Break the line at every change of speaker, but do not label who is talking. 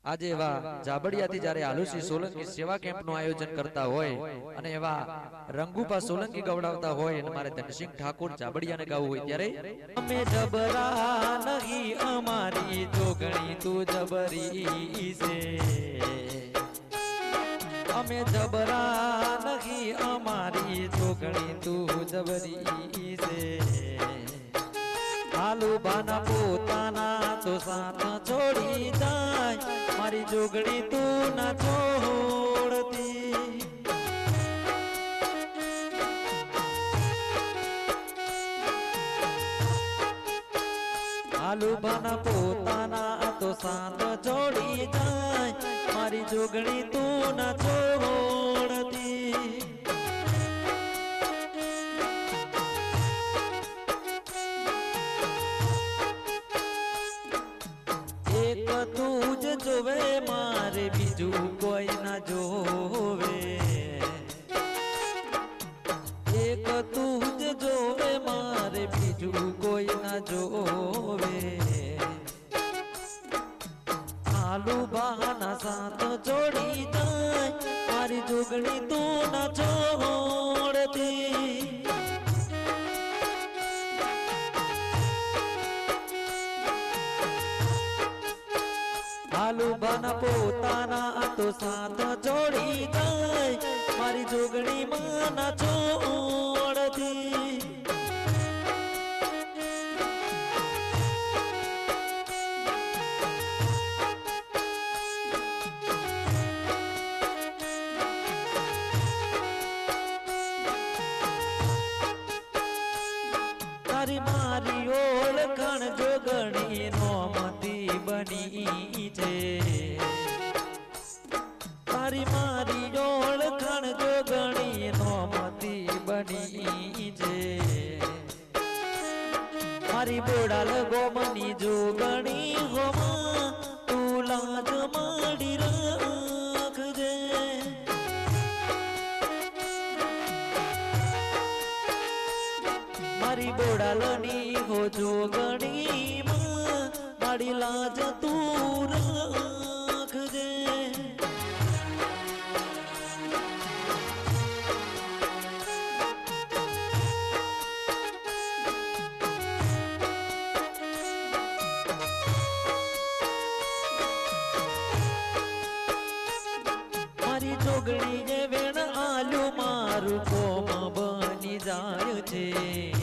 આજે એવા જાબડિયાથી જ્યારે આલુસી સોલંકી સેવા કેમ્પનું આયોજન કરતા હોય અને એવા રંગુપા સોલંકી ગવડાવતા હોય અને મારે ધનસિંહ ઠાકોર જાબડિયાને ગાવું હોય ત્યારે અમે જબરા નહીં અમારી જોગણી તું જબરી છે અમે જબરા નહીં અમારી જોગણી તું જબરી છે આલુ બાના પોતાના તો સાથ છોડી જાય મારી જોગણી તું ના છોડતી આલુ બાના પોતાના તો સાથ છોડી જાય મારી જોગણી તું ના છોડતી તું જ જોવે મારે બીજું કોઈ ના જોવે એક તું જ જોવે મારે બીજું કોઈ ના જોવે આલુ બહાના સાથ જોડી જાય મારી જોગણી તું ના છોડતી આલુ બના પોતાના તો સાથ જોડી જાય મારી જોગણી માં ના છોડતી તારી મારી ઓળખાણ જોગણી નોમતી બની છે તારી મારી ઓળખાણ જોગણી નોમતી બની છે મારી બોડાલ ગોમની જોગણી હોમા તું લાજ માડી રાખજે મારી બોડાલની હો જોગણી મારી લાજ તું રાખજે મારી જોગણી જે વેણ આલુ મારું કોમ બની જાય છે